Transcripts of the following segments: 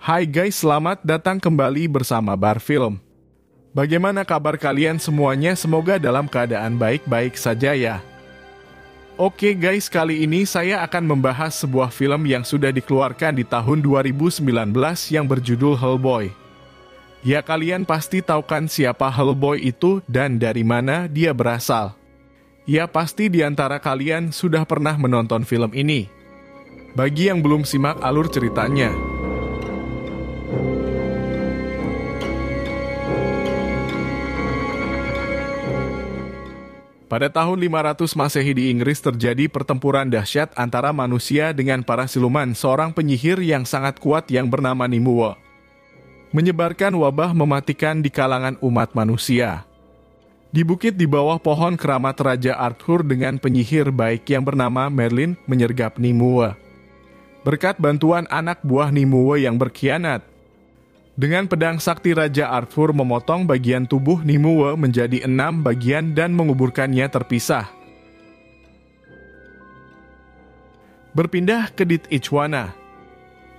Hai guys, selamat datang kembali bersama Bar Film. Bagaimana kabar kalian semuanya? Semoga dalam keadaan baik-baik saja ya. Oke guys, kali ini saya akan membahas sebuah film yang sudah dikeluarkan di tahun 2019 yang berjudul Hellboy. Ya, kalian pasti tahu kan siapa Hellboy itu dan dari mana dia berasal. Ya, pasti di antara kalian sudah pernah menonton film ini. Bagi yang belum simak alur ceritanya, pada tahun 500 Masehi di Inggris terjadi pertempuran dahsyat antara manusia dengan para siluman, seorang penyihir yang sangat kuat yang bernama Nimue, menyebarkan wabah mematikan di kalangan umat manusia. Di bukit di bawah pohon keramat Raja Arthur dengan penyihir baik yang bernama Merlin menyergap Nimue. Berkat bantuan anak buah Nimue yang berkhianat, dengan pedang sakti Raja Arthur memotong bagian tubuh Nimue menjadi 6 bagian dan menguburkannya terpisah. Berpindah ke Dit Ichwana,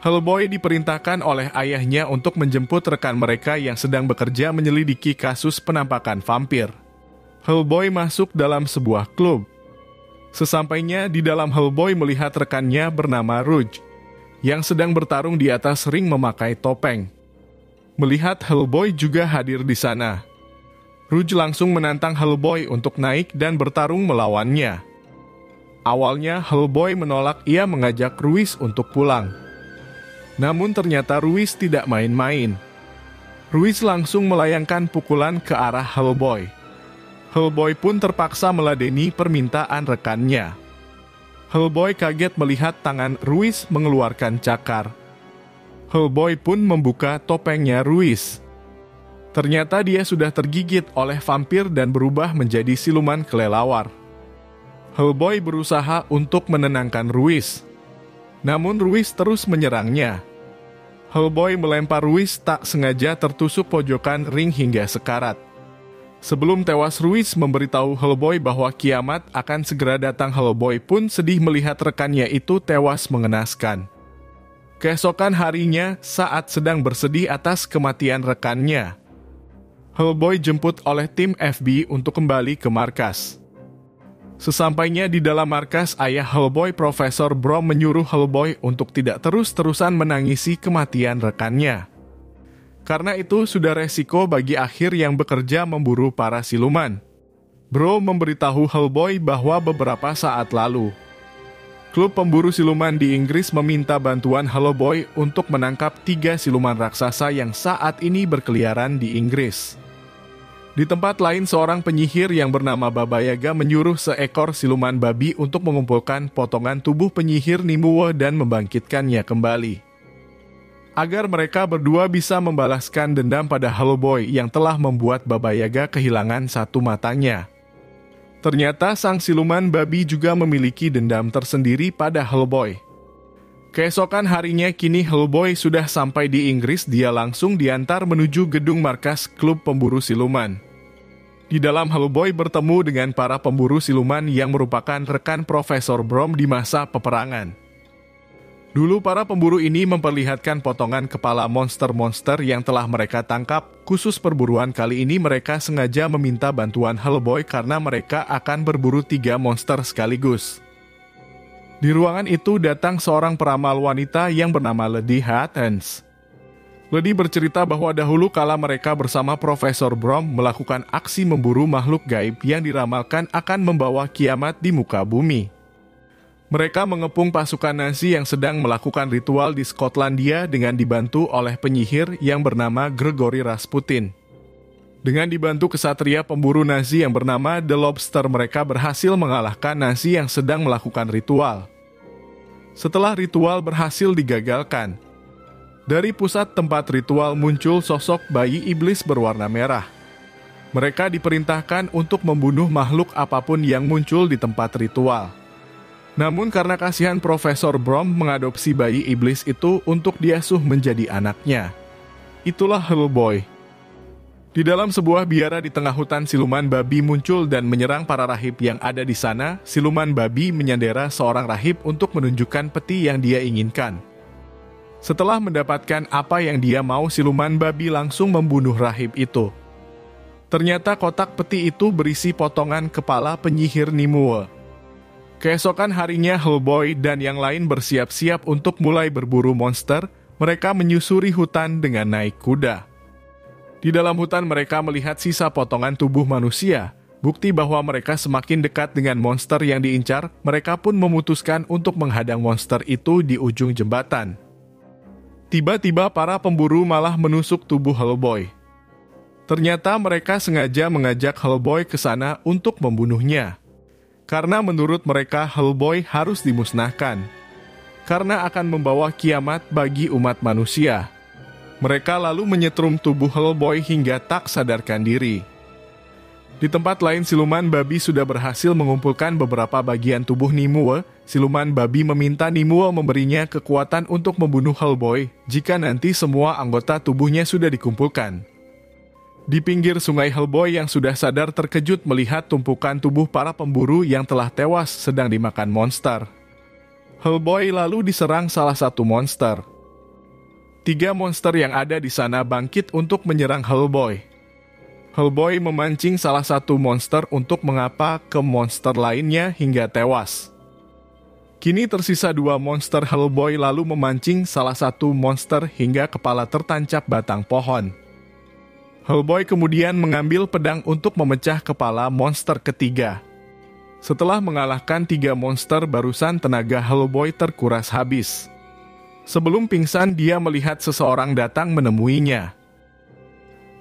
Hellboy diperintahkan oleh ayahnya untuk menjemput rekan mereka yang sedang bekerja menyelidiki kasus penampakan vampir. Hellboy masuk dalam sebuah klub. Sesampainya di dalam, Hellboy melihat rekannya bernama Rouge yang sedang bertarung di atas ring memakai topeng. Melihat Hellboy juga hadir di sana, Rouge langsung menantang Hellboy untuk naik dan bertarung melawannya. Awalnya Hellboy menolak, ia mengajak Ruiz untuk pulang. Namun ternyata Ruiz tidak main-main. Ruiz langsung melayangkan pukulan ke arah Hellboy. Hellboy pun terpaksa meladeni permintaan rekannya. Hellboy kaget melihat tangan Ruiz mengeluarkan cakar. Hellboy pun membuka topengnya Ruiz. Ternyata dia sudah tergigit oleh vampir dan berubah menjadi siluman kelelawar. Hellboy berusaha untuk menenangkan Ruiz, namun Ruiz terus menyerangnya. Hellboy melempar Ruiz, tak sengaja tertusuk pojokan ring hingga sekarat. Sebelum tewas, Ruiz memberitahu Hellboy bahwa kiamat akan segera datang. Hellboy pun sedih melihat rekannya itu tewas mengenaskan. Keesokan harinya, saat sedang bersedih atas kematian rekannya, Hellboy jemput oleh tim FBI untuk kembali ke markas. Sesampainya di dalam markas, ayah Hellboy, Profesor Brom, menyuruh Hellboy untuk tidak terus-terusan menangisi kematian rekannya. Karena itu sudah resiko bagi akhir yang bekerja memburu para siluman. Bro memberitahu Hellboy bahwa beberapa saat lalu, klub pemburu siluman di Inggris meminta bantuan Hellboy untuk menangkap 3 siluman raksasa yang saat ini berkeliaran di Inggris. Di tempat lain, seorang penyihir yang bernama Baba Yaga menyuruh seekor siluman babi untuk mengumpulkan potongan tubuh penyihir Nimue dan membangkitkannya kembali, agar mereka berdua bisa membalaskan dendam pada Hellboy yang telah membuat Baba Yaga kehilangan satu matanya. Ternyata sang siluman babi juga memiliki dendam tersendiri pada Hellboy. Keesokan harinya, kini Hellboy sudah sampai di Inggris. Dia langsung diantar menuju gedung markas klub pemburu siluman. Di dalam, Hellboy bertemu dengan para pemburu siluman yang merupakan rekan Profesor Brom di masa peperangan. Dulu para pemburu ini memperlihatkan potongan kepala monster-monster yang telah mereka tangkap. Khusus perburuan kali ini mereka sengaja meminta bantuan Hellboy karena mereka akan berburu 3 monster sekaligus. Di ruangan itu datang seorang peramal wanita yang bernama Lady Hattens. Lady bercerita bahwa dahulu kala mereka bersama Profesor Brom melakukan aksi memburu makhluk gaib yang diramalkan akan membawa kiamat di muka bumi. Mereka mengepung pasukan Nazi yang sedang melakukan ritual di Skotlandia dengan dibantu oleh penyihir yang bernama Gregory Rasputin. Dengan dibantu kesatria pemburu Nazi yang bernama The Lobster, mereka berhasil mengalahkan Nazi yang sedang melakukan ritual. Setelah ritual berhasil digagalkan, dari pusat tempat ritual muncul sosok bayi iblis berwarna merah. Mereka diperintahkan untuk membunuh makhluk apapun yang muncul di tempat ritual. Namun karena kasihan, Profesor Brom mengadopsi bayi iblis itu untuk diasuh menjadi anaknya. Itulah Hellboy. Di dalam sebuah biara di tengah hutan, siluman babi muncul dan menyerang para rahib yang ada di sana. Siluman babi menyandera seorang rahib untuk menunjukkan peti yang dia inginkan. Setelah mendapatkan apa yang dia mau, siluman babi langsung membunuh rahib itu. Ternyata kotak peti itu berisi potongan kepala penyihir Nimue. Keesokan harinya Hellboy dan yang lain bersiap-siap untuk mulai berburu monster. Mereka menyusuri hutan dengan naik kuda. Di dalam hutan mereka melihat sisa potongan tubuh manusia. Bukti bahwa mereka semakin dekat dengan monster yang diincar. Mereka pun memutuskan untuk menghadang monster itu di ujung jembatan. Tiba-tiba para pemburu malah menusuk tubuh Hellboy. Ternyata mereka sengaja mengajak Hellboy ke sana untuk membunuhnya. Karena menurut mereka Hellboy harus dimusnahkan. Karena akan membawa kiamat bagi umat manusia. Mereka lalu menyetrum tubuh Hellboy hingga tak sadarkan diri. Di tempat lain, siluman babi sudah berhasil mengumpulkan beberapa bagian tubuh Nimue. Siluman babi meminta Nimue memberinya kekuatan untuk membunuh Hellboy jika nanti semua anggota tubuhnya sudah dikumpulkan. Di pinggir sungai, Hellboy yang sudah sadar terkejut melihat tumpukan tubuh para pemburu yang telah tewas sedang dimakan monster. Hellboy lalu diserang salah satu monster. 3 monster yang ada di sana bangkit untuk menyerang Hellboy. Hellboy memancing salah satu monster untuk mengapa ke monster lainnya hingga tewas. Kini tersisa 2 monster. Hellboy lalu memancing salah satu monster hingga kepala tertancap batang pohon. Hellboy kemudian mengambil pedang untuk memecah kepala monster ketiga. Setelah mengalahkan 3 monster barusan, tenaga Hellboy terkuras habis. Sebelum pingsan, dia melihat seseorang datang menemuinya.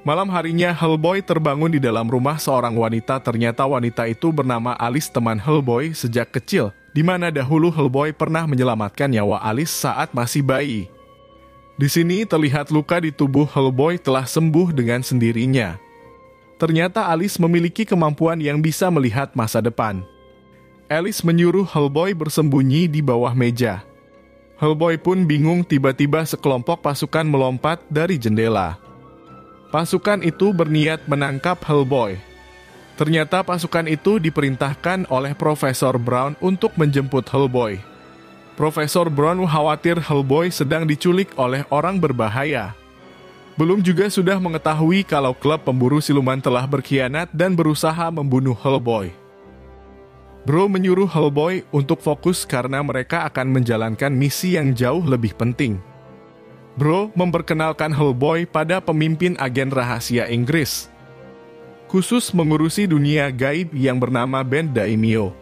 Malam harinya, Hellboy terbangun di dalam rumah seorang wanita. Ternyata wanita itu bernama Alice, teman Hellboy sejak kecil, di mana dahulu Hellboy pernah menyelamatkan nyawa Alice saat masih bayi. Di sini terlihat luka di tubuh Hellboy telah sembuh dengan sendirinya. Ternyata Alice memiliki kemampuan yang bisa melihat masa depan. Alice menyuruh Hellboy bersembunyi di bawah meja. Hellboy pun bingung, tiba-tiba sekelompok pasukan melompat dari jendela. Pasukan itu berniat menangkap Hellboy. Ternyata pasukan itu diperintahkan oleh Profesor Brown untuk menjemput Hellboy. Profesor Brown khawatir Hellboy sedang diculik oleh orang berbahaya. Belum juga sudah mengetahui kalau klub pemburu siluman telah berkhianat dan berusaha membunuh Hellboy. Bro menyuruh Hellboy untuk fokus karena mereka akan menjalankan misi yang jauh lebih penting. Bro memperkenalkan Hellboy pada pemimpin agen rahasia Inggris, khusus mengurusi dunia gaib yang bernama Ben Daimyo.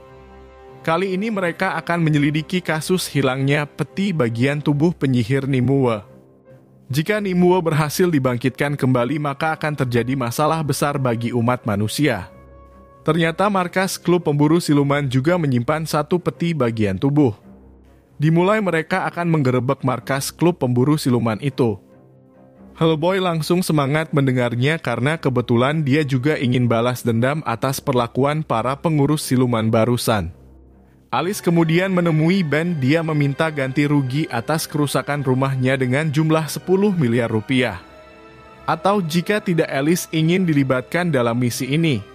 Kali ini mereka akan menyelidiki kasus hilangnya peti bagian tubuh penyihir Nimue. Jika Nimue berhasil dibangkitkan kembali, maka akan terjadi masalah besar bagi umat manusia. Ternyata markas klub pemburu siluman juga menyimpan satu peti bagian tubuh. Dimulai mereka akan menggerebek markas klub pemburu siluman itu. Hellboy langsung semangat mendengarnya karena kebetulan dia juga ingin balas dendam atas perlakuan para pengurus siluman barusan. Alice kemudian menemui Ben. Dia meminta ganti rugi atas kerusakan rumahnya dengan jumlah 10 miliar rupiah. Atau jika tidak, Alice ingin dilibatkan dalam misi ini.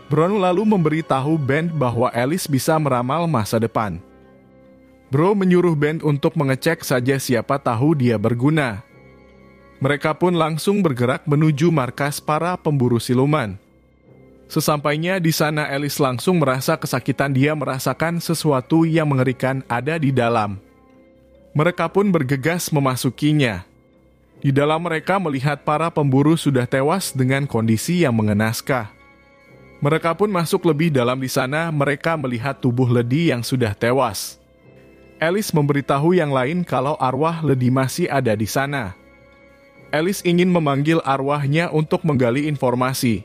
Brown lalu memberitahu Ben bahwa Alice bisa meramal masa depan. Bro menyuruh Ben untuk mengecek saja, siapa tahu dia berguna. Mereka pun langsung bergerak menuju markas para pemburu siluman. Sesampainya di sana, Alice langsung merasa kesakitan. Dia merasakan sesuatu yang mengerikan ada di dalam. Mereka pun bergegas memasukinya. Di dalam mereka melihat para pemburu sudah tewas dengan kondisi yang mengenaskan. Mereka pun masuk lebih dalam. Di sana mereka melihat tubuh Lady yang sudah tewas. Alice memberitahu yang lain kalau arwah Lady masih ada di sana. Alice ingin memanggil arwahnya untuk menggali informasi.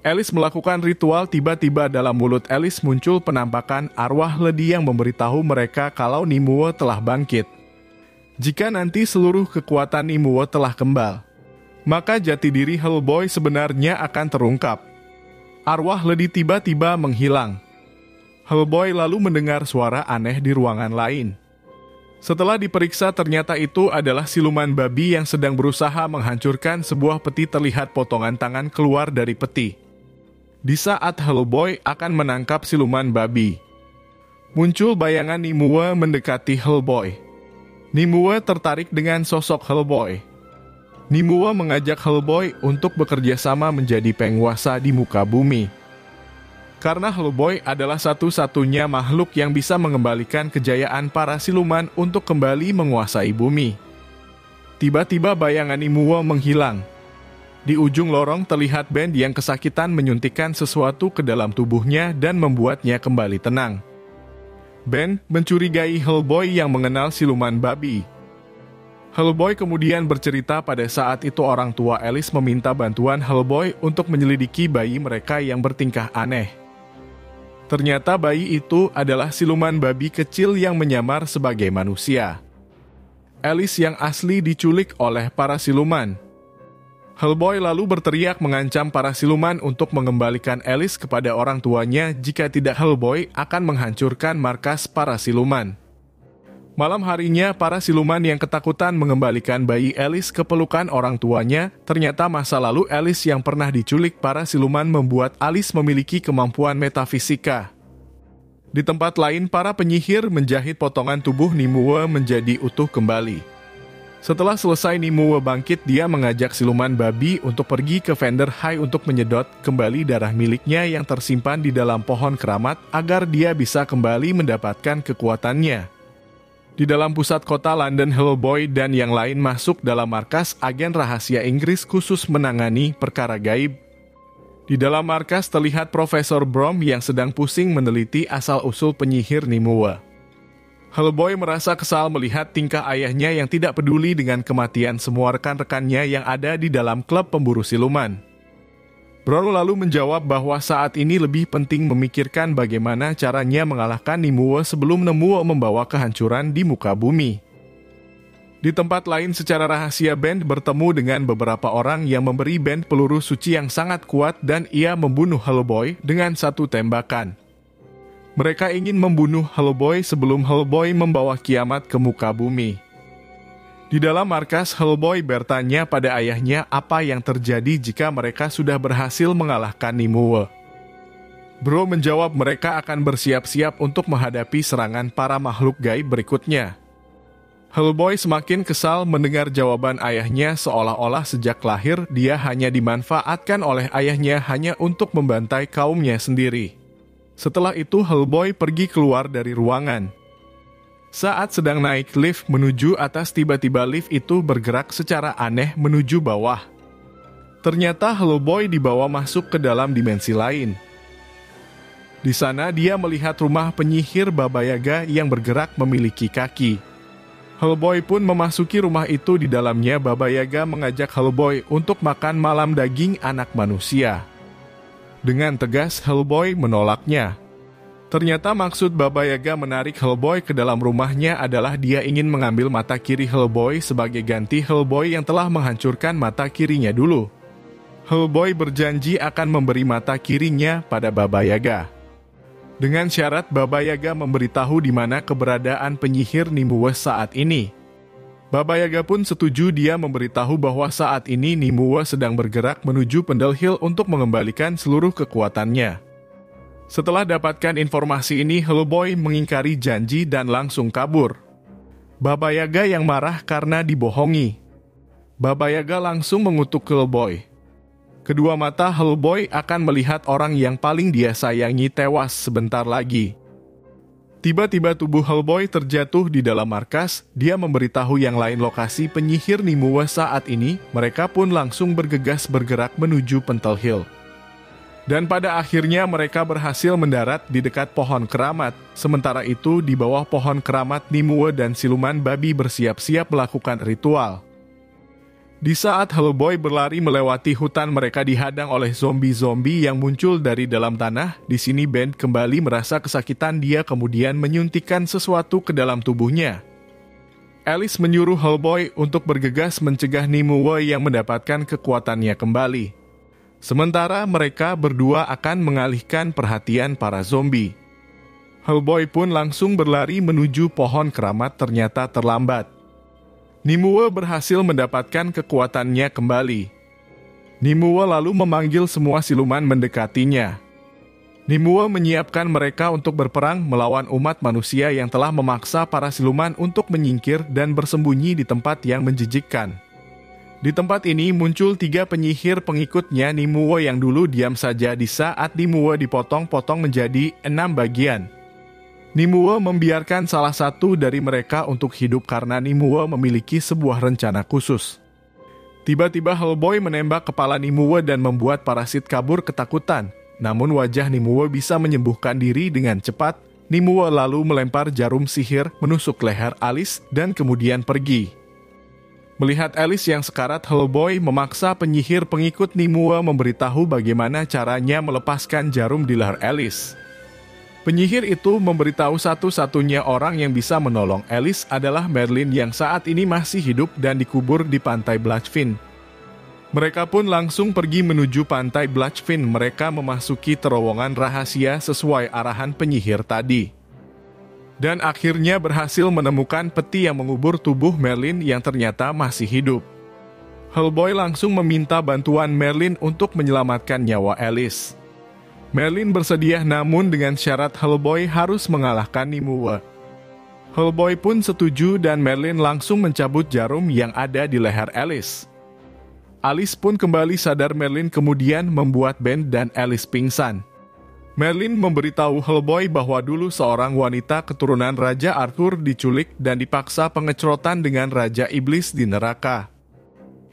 Alice melakukan ritual, tiba-tiba dalam mulut Alice muncul penampakan arwah Lady yang memberitahu mereka kalau Nimue telah bangkit. Jika nanti seluruh kekuatan Nimue telah kembal, maka jati diri Hellboy sebenarnya akan terungkap. Arwah Lady tiba-tiba menghilang. Hellboy lalu mendengar suara aneh di ruangan lain. Setelah diperiksa, ternyata itu adalah siluman babi yang sedang berusaha menghancurkan sebuah peti. Terlihat potongan tangan keluar dari peti. Di saat Hellboy akan menangkap siluman babi, muncul bayangan Nimue mendekati Hellboy. Nimue tertarik dengan sosok Hellboy. Nimue mengajak Hellboy untuk bekerja sama menjadi penguasa di muka bumi. Karena Hellboy adalah satu-satunya makhluk yang bisa mengembalikan kejayaan para siluman untuk kembali menguasai bumi. Tiba-tiba bayangan Nimue menghilang. Di ujung lorong terlihat Ben yang kesakitan menyuntikkan sesuatu ke dalam tubuhnya dan membuatnya kembali tenang. Ben mencurigai Hellboy yang mengenal siluman babi. Hellboy kemudian bercerita pada saat itu orang tua Alice meminta bantuan Hellboy untuk menyelidiki bayi mereka yang bertingkah aneh. Ternyata bayi itu adalah siluman babi kecil yang menyamar sebagai manusia. Alice yang asli diculik oleh para siluman. Hellboy lalu berteriak mengancam para siluman untuk mengembalikan Alice kepada orang tuanya, jika tidak Hellboy akan menghancurkan markas para siluman. Malam harinya, para siluman yang ketakutan mengembalikan bayi Alice ke pelukan orang tuanya. Ternyata masa lalu Alice yang pernah diculik para siluman membuat Alice memiliki kemampuan metafisika. Di tempat lain, para penyihir menjahit potongan tubuh Nimue menjadi utuh kembali. Setelah selesai Nimue bangkit, dia mengajak siluman babi untuk pergi ke Fender High untuk menyedot kembali darah miliknya yang tersimpan di dalam pohon keramat agar dia bisa kembali mendapatkan kekuatannya. Di dalam pusat kota London, Hellboy dan yang lain masuk dalam markas agen rahasia Inggris khusus menangani perkara gaib. Di dalam markas terlihat Profesor Brom yang sedang pusing meneliti asal-usul penyihir Nimue. Hellboy merasa kesal melihat tingkah ayahnya yang tidak peduli dengan kematian semua rekan-rekannya yang ada di dalam klub pemburu siluman. Brom lalu menjawab bahwa saat ini lebih penting memikirkan bagaimana caranya mengalahkan Nimue sebelum Nimue membawa kehancuran di muka bumi. Di tempat lain, secara rahasia Ben bertemu dengan beberapa orang yang memberi Ben peluru suci yang sangat kuat dan ia membunuh Hellboy dengan satu tembakan. Mereka ingin membunuh Hellboy sebelum Hellboy membawa kiamat ke muka bumi. Di dalam markas, Hellboy bertanya pada ayahnya apa yang terjadi jika mereka sudah berhasil mengalahkan Nimue. Bro menjawab mereka akan bersiap-siap untuk menghadapi serangan para makhluk gaib berikutnya. Hellboy semakin kesal mendengar jawaban ayahnya, seolah-olah sejak lahir dia hanya dimanfaatkan oleh ayahnya hanya untuk membantai kaumnya sendiri. Setelah itu Hellboy pergi keluar dari ruangan. Saat sedang naik lift menuju atas, tiba-tiba lift itu bergerak secara aneh menuju bawah. Ternyata Hellboy dibawa masuk ke dalam dimensi lain. Di sana dia melihat rumah penyihir Baba Yaga yang bergerak memiliki kaki. Hellboy pun memasuki rumah itu. Di dalamnya Baba Yaga mengajak Hellboy untuk makan malam daging anak manusia. Dengan tegas Hellboy menolaknya. Ternyata maksud Baba Yaga menarik Hellboy ke dalam rumahnya adalah dia ingin mengambil mata kiri Hellboy sebagai ganti Hellboy yang telah menghancurkan mata kirinya dulu. Hellboy berjanji akan memberi mata kirinya pada Baba Yaga. Dengan syarat Baba Yaga memberitahu di mana keberadaan penyihir Nimue saat ini. Baba Yaga pun setuju. Dia memberitahu bahwa saat ini Nimue sedang bergerak menuju Pendle Hill untuk mengembalikan seluruh kekuatannya. Setelah dapatkan informasi ini, Hellboy mengingkari janji dan langsung kabur. Baba Yaga yang marah karena dibohongi. Baba Yaga langsung mengutuk Hellboy. Kedua mata Hellboy akan melihat orang yang paling dia sayangi tewas sebentar lagi. Tiba-tiba tubuh Hellboy terjatuh di dalam markas. Dia memberitahu yang lain lokasi penyihir Nimue saat ini. Mereka pun langsung bergegas bergerak menuju Pendle Hill. Dan pada akhirnya mereka berhasil mendarat di dekat pohon keramat. Sementara itu di bawah pohon keramat Nimue dan siluman babi bersiap-siap melakukan ritual. Di saat Hellboy berlari melewati hutan, mereka dihadang oleh zombie-zombie yang muncul dari dalam tanah. Di sini Ben kembali merasa kesakitan. Dia kemudian menyuntikkan sesuatu ke dalam tubuhnya. Alice menyuruh Hellboy untuk bergegas mencegah Nimue yang mendapatkan kekuatannya kembali. Sementara mereka berdua akan mengalihkan perhatian para zombie. Hellboy pun langsung berlari menuju pohon keramat, ternyata terlambat. Nimue berhasil mendapatkan kekuatannya kembali. Nimue lalu memanggil semua siluman mendekatinya. Nimue menyiapkan mereka untuk berperang melawan umat manusia yang telah memaksa para siluman untuk menyingkir dan bersembunyi di tempat yang menjijikkan. Di tempat ini muncul 3 penyihir pengikutnya Nimue yang dulu diam saja di saat Nimue dipotong-potong menjadi 6 bagian. Nimue membiarkan salah satu dari mereka untuk hidup karena Nimue memiliki sebuah rencana khusus. Tiba-tiba Hellboy menembak kepala Nimue dan membuat parasit kabur ketakutan. Namun wajah Nimue bisa menyembuhkan diri dengan cepat. Nimue lalu melempar jarum sihir menusuk leher Alice dan kemudian pergi. Melihat Alice yang sekarat, Hellboy memaksa penyihir pengikut Nimue memberitahu bagaimana caranya melepaskan jarum di leher Alice. Penyihir itu memberitahu satu-satunya orang yang bisa menolong Alice adalah Merlin yang saat ini masih hidup dan dikubur di pantai Blatchfin. Mereka pun langsung pergi menuju pantai Blatchfin. Mereka memasuki terowongan rahasia sesuai arahan penyihir tadi. Dan akhirnya berhasil menemukan peti yang mengubur tubuh Merlin yang ternyata masih hidup. Hellboy langsung meminta bantuan Merlin untuk menyelamatkan nyawa Alice. Merlin bersedia namun dengan syarat Hellboy harus mengalahkan Nimue. Hellboy pun setuju dan Merlin langsung mencabut jarum yang ada di leher Alice. Alice pun kembali sadar. Merlin kemudian membuat Ben dan Alice pingsan. Merlin memberitahu Hellboy bahwa dulu seorang wanita keturunan Raja Arthur diculik dan dipaksa pengecrotan dengan Raja Iblis di neraka.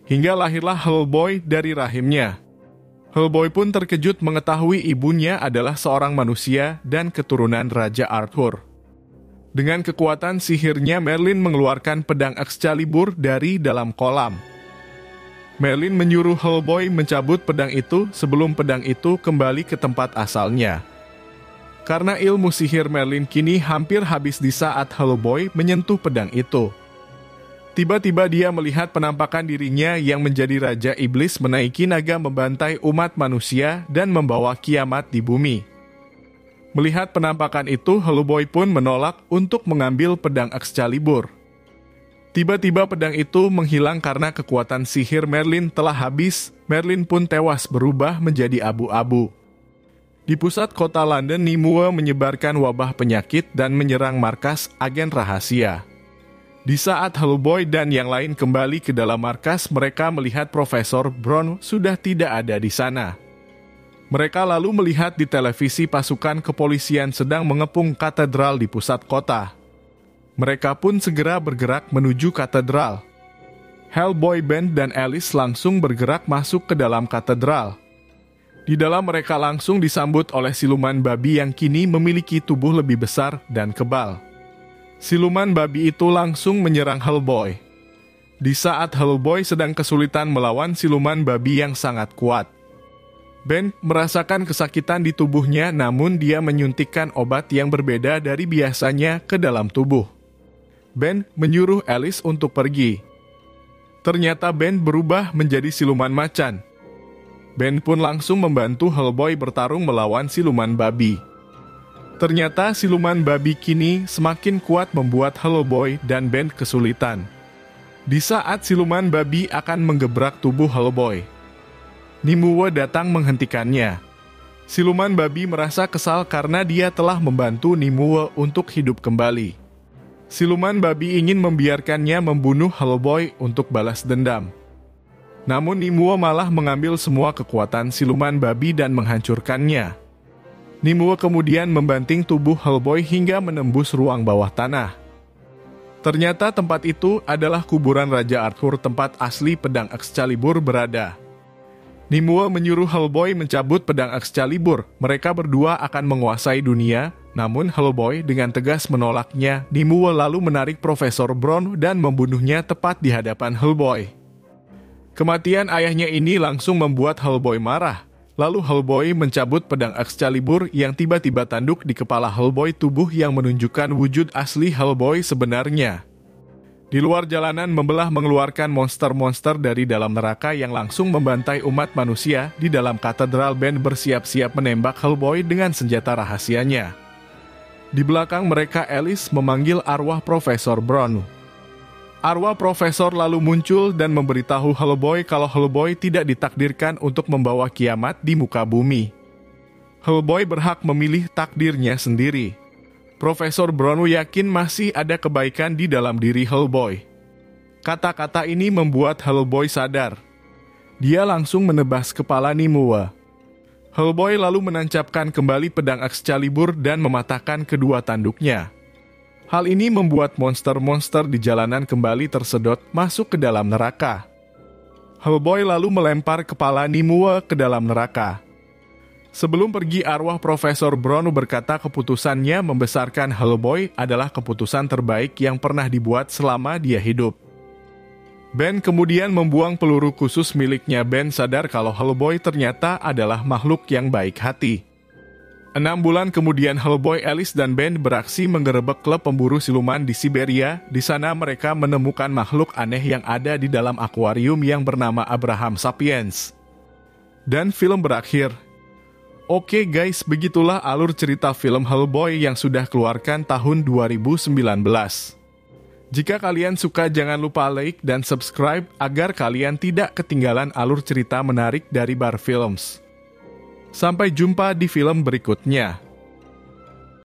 Hingga lahirlah Hellboy dari rahimnya. Hellboy pun terkejut mengetahui ibunya adalah seorang manusia dan keturunan Raja Arthur. Dengan kekuatan sihirnya, Merlin mengeluarkan pedang Excalibur dari dalam kolam. Merlin menyuruh Hellboy mencabut pedang itu sebelum pedang itu kembali ke tempat asalnya. Karena ilmu sihir Merlin kini hampir habis di saat Hellboy menyentuh pedang itu. Tiba-tiba dia melihat penampakan dirinya yang menjadi Raja Iblis menaiki naga membantai umat manusia dan membawa kiamat di bumi. Melihat penampakan itu, Hellboy pun menolak untuk mengambil pedang Excalibur. Tiba-tiba pedang itu menghilang karena kekuatan sihir Merlin telah habis. Merlin pun tewas berubah menjadi abu-abu. Di pusat kota London, Nimue menyebarkan wabah penyakit dan menyerang markas agen rahasia. Di saat Hellboy dan yang lain kembali ke dalam markas, mereka melihat Profesor Brown sudah tidak ada di sana. Mereka lalu melihat di televisi pasukan kepolisian sedang mengepung katedral di pusat kota. Mereka pun segera bergerak menuju katedral. Hellboy, Ben, dan Alice langsung bergerak masuk ke dalam katedral. Di dalam mereka langsung disambut oleh siluman babi yang kini memiliki tubuh lebih besar dan kebal. Siluman babi itu langsung menyerang Hellboy. Di saat Hellboy sedang kesulitan melawan siluman babi yang sangat kuat, Ben merasakan kesakitan di tubuhnya, namun dia menyuntikkan obat yang berbeda dari biasanya ke dalam tubuh. Ben menyuruh Alice untuk pergi. Ternyata Ben berubah menjadi siluman macan. Ben pun langsung membantu Hellboy bertarung melawan siluman babi. Ternyata siluman babi kini semakin kuat membuat Hellboy dan Ben kesulitan. Di saat siluman babi akan menggebrak tubuh Hellboy, Nimue datang menghentikannya. Siluman babi merasa kesal karena dia telah membantu Nimue untuk hidup kembali. Siluman babi ingin membiarkannya membunuh Hellboy untuk balas dendam. Namun Nimue malah mengambil semua kekuatan siluman babi dan menghancurkannya. Nimue kemudian membanting tubuh Hellboy hingga menembus ruang bawah tanah. Ternyata tempat itu adalah kuburan Raja Arthur, tempat asli pedang Excalibur berada. Nimue menyuruh Hellboy mencabut pedang Excalibur. Mereka berdua akan menguasai dunia. Namun Hellboy dengan tegas menolaknya. Nimue lalu menarik Profesor Brown dan membunuhnya tepat di hadapan Hellboy. Kematian ayahnya ini langsung membuat Hellboy marah. Lalu Hellboy mencabut pedang Excalibur yang tiba-tiba tanduk di kepala Hellboy, tubuh yang menunjukkan wujud asli Hellboy sebenarnya. Di luar jalanan membelah mengeluarkan monster-monster dari dalam neraka yang langsung membantai umat manusia. Di dalam katedral, Ben bersiap-siap menembak Hellboy dengan senjata rahasianya. Di belakang mereka, Alice memanggil arwah Profesor Brown. Arwah Profesor lalu muncul dan memberitahu Hellboy kalau Hellboy tidak ditakdirkan untuk membawa kiamat di muka bumi. Hellboy berhak memilih takdirnya sendiri. Profesor Brown yakin masih ada kebaikan di dalam diri Hellboy. Kata-kata ini membuat Hellboy sadar. Dia langsung menebas kepala Nimue. Hellboy lalu menancapkan kembali pedang Excalibur dan mematahkan kedua tanduknya. Hal ini membuat monster-monster di jalanan kembali tersedot masuk ke dalam neraka. Hellboy lalu melempar kepala Nimue ke dalam neraka. Sebelum pergi, arwah Profesor Brown berkata keputusannya membesarkan Hellboy adalah keputusan terbaik yang pernah dibuat selama dia hidup. Ben kemudian membuang peluru khusus miliknya. Ben sadar kalau Hellboy ternyata adalah makhluk yang baik hati. 6 bulan kemudian Hellboy, Alice, dan Ben beraksi menggerebek klub pemburu siluman di Siberia. Di sana mereka menemukan makhluk aneh yang ada di dalam akuarium yang bernama Abraham Sapiens. Dan film berakhir. Oke guys, begitulah alur cerita film Hellboy yang sudah keluarkan tahun 2019. Jika kalian suka, jangan lupa like dan subscribe agar kalian tidak ketinggalan alur cerita menarik dari Bar Films. Sampai jumpa di film berikutnya.